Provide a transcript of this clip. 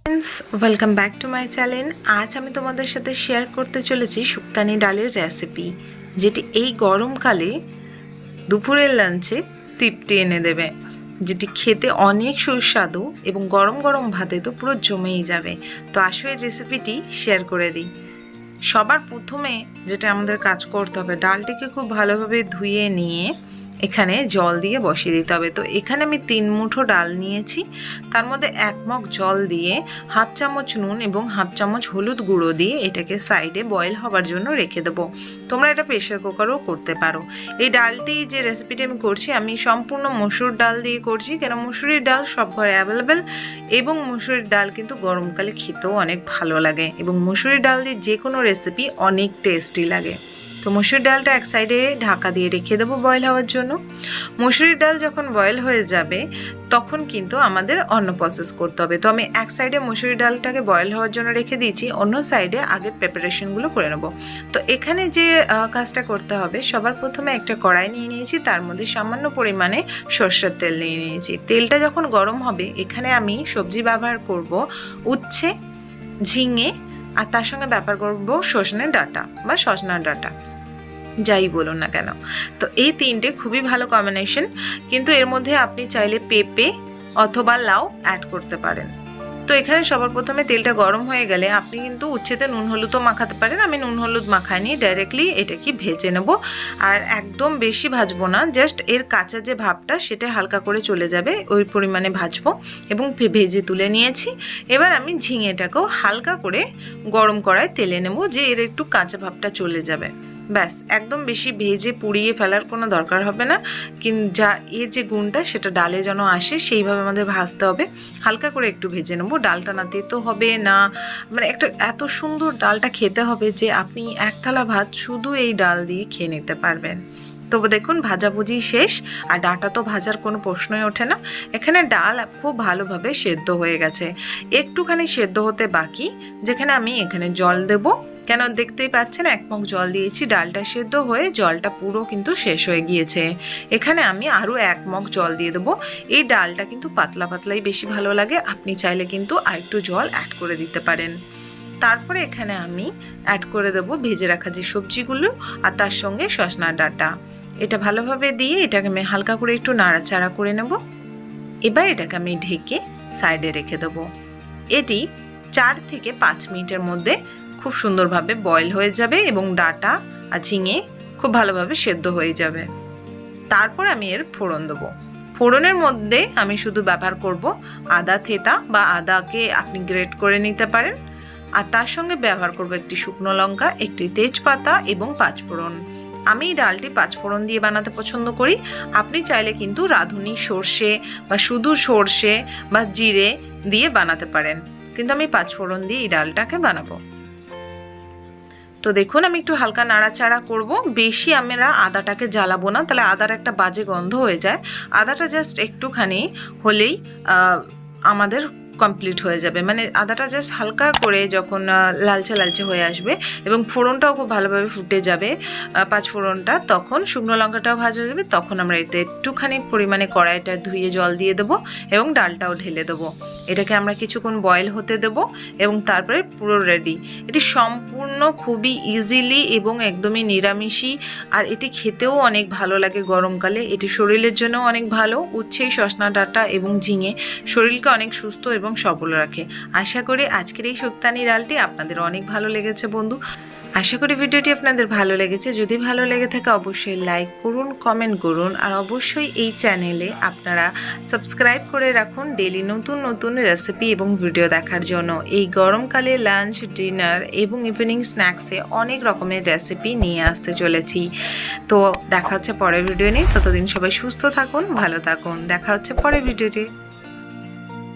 Welcome back to my channel. আজ আমি তোমাদের সাথে শেয়ার করতে চলেছি শুক্তানি ডালের রেসিপি, যেটি এই গরমকালে দুপুরের লাঞ্চে তৃপ্তি এনে দেবে, যেটি খেতে অনেক সুস্বাদু এবং গরম গরম ভাতে তো পুরো জমেই যাবে। তো আসো এই রেসিপিটি শেয়ার করে দিই। সবার প্রথমে যেটা আমাদের কাজ করতে হবে, ডালটিকে খুব ভালোভাবে ধুয়ে নিয়ে এখানে জল দিয়ে বসিয়ে দিতে হবে। তো এখানে আমি 3 মুঠো ডাল নিয়েছি, তার মধ্যে 1 মগ জল দিয়ে হাফ চামচ নুন এবং হাফ চামচ হলুদ গুঁড়ো দিয়ে এটাকে সাইডে বয়েল হবার জন্য রেখে দেবো। তোমরা এটা প্রেশার কুকারও করতে পারো। এই ডালটি যে রেসিপিটি আমি করছি, আমি সম্পূর্ণ মসুর ডাল দিয়ে করছি, কেন মসুরির ডাল সব ঘরে অ্যাভেলেবেল এবং মসুরির ডাল কিন্তু গরমকালে খেতেও অনেক ভালো লাগে এবং মসুরির ডাল দিয়ে যে কোনো রেসিপি অনেক টেস্টি লাগে। তো মসুর ডালটা এক সাইডে ঢাকা দিয়ে রেখে দেবো বয়েল হওয়ার জন্য। মসুরির ডাল যখন বয়েল হয়ে যাবে তখন কিন্তু আমাদের অন্য প্রসেস করতে হবে। তো আমি এক সাইডে মসুরির ডালটাকে বয়েল হওয়ার জন্য রেখে দিয়েছি, অন্য সাইডে আগে প্রিপারেশনগুলো করে নেব। তো এখানে যে কাজটা করতে হবে, সবার প্রথমে একটা কড়াই নিয়ে নিয়েছি, তার মধ্যে সামান্য পরিমাণে সরষের তেল নিয়ে নিয়েছি। তেলটা যখন গরম হবে এখানে আমি সবজি ব্যবহার করব উচ্ছে, ঝিঙে আর তার সঙ্গে ব্যবহার করব সজনের ডাঁটা বা সজনার ডাঁটা, যাই বলুন না কেন। তো এই তিনটে খুবই ভালো কম্বিনেশন, কিন্তু এর মধ্যে আপনি চাইলে পেঁপে অথবা লাউ অ্যাড করতে পারেন। তো এখানে সবার প্রথমে তেলটা গরম হয়ে গেলে আপনি কিন্তু উচ্ছেতে নুন হলুদও মাখাতে পারেন। আমি নুন হলুদ মাখাইনি, ডাইরেক্টলি এটাকে ভেজে নেব। আর একদম বেশি ভাজবো না, জাস্ট এর কাঁচা যে ভাবটা সেটা হালকা করে চলে যাবে, ওই পরিমাণে ভাজবো এবং ভেজে তুলে নিয়েছি। এবার আমি ঝিঙেটাকেও হালকা করে গরম কড়ায় তেলে নেব, যে এর একটু কাঁচা ভাবটা চলে যাবে। ব্যাস, একদম বেশি ভেজে পুড়িয়ে ফেলার কোনো দরকার হবে না, যা এর যে গুণটা সেটা ডালে যেন আসে সেইভাবে আমাদের ভাজতে হবে। হালকা করে একটু ভেজে নেবো। ডালটা না তেতো হবে না, মানে একটা এত সুন্দর ডালটা খেতে হবে যে আপনি এক থালা ভাত শুধু এই ডাল দিয়ে খেয়ে নিতে পারবেন। তবে দেখুন ভাজাভুজি শেষ, আর ডাঁটা তো ভাজার কোনো প্রশ্নই ওঠে না। এখানে ডাল খুব ভালোভাবে সেদ্ধ হয়ে গেছে, একটুখানি সেদ্ধ হতে বাকি, যেখানে আমি এখানে জল দেবো। কেন দেখতেই পাচ্ছেন 1 মগ জল দিয়েছি, ডালটা সেদ্ধ হয়ে জলটা পুরো কিন্তু শেষ হয়ে গিয়েছে। এখানে আমি আরও 1 মগ জল দিয়ে দেবো। এই ডালটা কিন্তু পাতলা পাতলাই বেশি ভালো লাগে, আপনি চাইলে কিন্তু আরেকটু জল অ্যাড করে দিতে পারেন। তারপরে এখানে আমি অ্যাড করে দেবো ভেজে রাখা যে সবজিগুলো আর তার সঙ্গে সজনার ডাঁটা। এটা ভালোভাবে দিয়ে এটাকে আমি হালকা করে একটু নাড়াচাড়া করে নেব। এবার এটাকে আমি ঢেকে সাইডে রেখে দেবো। এটি 4 থেকে 5 মিনিটের মধ্যে খুব সুন্দরভাবে বয়েল হয়ে যাবে এবং ডাঁটা আর ঝিঙে খুব ভালোভাবে সেদ্ধ হয়ে যাবে। তারপর আমি এর ফোড়ন দেবো। ফোড়নের মধ্যে আমি শুধু ব্যবহার করব আদা থেতা বা আদাকে আপনি গ্রেট করে নিতে পারেন, আর তার সঙ্গে ব্যবহার করব একটি শুকনো লঙ্কা, একটি তেজপাতা এবং 5 ফোড়ন। আমি এই ডালটি 5 ফোড়ন দিয়ে বানাতে পছন্দ করি। আপনি চাইলে কিন্তু রাঁধুনি সর্ষে বা শুধু সর্ষে বা জিরে দিয়ে বানাতে পারেন, কিন্তু আমি 5 ফোড়ন দিয়ে এই ডালটাকে বানাবো। তো দেখুন আমি একটু হালকা নাড়াচাড়া করব, বেশি আমরা আদাটাকে জ্বালাবো না, তাহলে আদার একটা বাজে গন্ধ হয়ে যায়। আদাটা জাস্ট একটুখানি হলেই আমাদের কমপ্লিট হয়ে যাবে, মানে আদাটা জাস্ট হালকা করে যখন লালচে লালচে হয়ে আসবে এবং ফোড়নটাও খুব ভালোভাবে ফুটে যাবে 5 ফোড়নটা, তখন শুকনো লঙ্কাটাও ভাজা হয়ে যাবে। তখন আমরা এতে একটুখানি পরিমাণে কড়াইটা ধুয়ে জল দিয়ে দেবো এবং ডালটাও ঢেলে দেবো। এটাকে আমরা কিছুক্ষণ বয়েল হতে দেবো এবং তারপরে পুরো রেডি। এটি সম্পূর্ণ খুবই ইজিলি এবং একদমই নিরামিষই, আর এটি খেতেও অনেক ভালো লাগে গরমকালে। এটি শরীরের জন্য অনেক ভালো। উচ্ছে, সজনা ডাঁটা এবং ঝিঙে শরীরকে অনেক সুস্থ এবং সবল রাখে। আশা করি আজকের এই শুক্তানি ডালটি আপনাদের অনেক ভালো লেগেছে বন্ধু। আশা করি ভিডিওটি আপনাদের ভালো লেগেছে। যদি ভালো লেগে থাকে অবশ্যই লাইক করুন, কমেন্ট করুন, আর অবশ্যই এই চ্যানেলে আপনারা সাবস্ক্রাইব করে রাখুন ডেইলি নতুন নতুন রেসিপি এবং ভিডিও দেখার জন্য। এই গরমকালে লাঞ্চ, ডিনার এবং ইভিনিং স্ন্যাক্সে অনেক রকমের রেসিপি নিয়ে আসতে চলেছি। তো দেখা হচ্ছে পরের ভিডিও নিয়ে। ততদিন সবাই সুস্থ থাকুন, ভালো থাকুন। দেখা হচ্ছে পরের ভিডিওতে।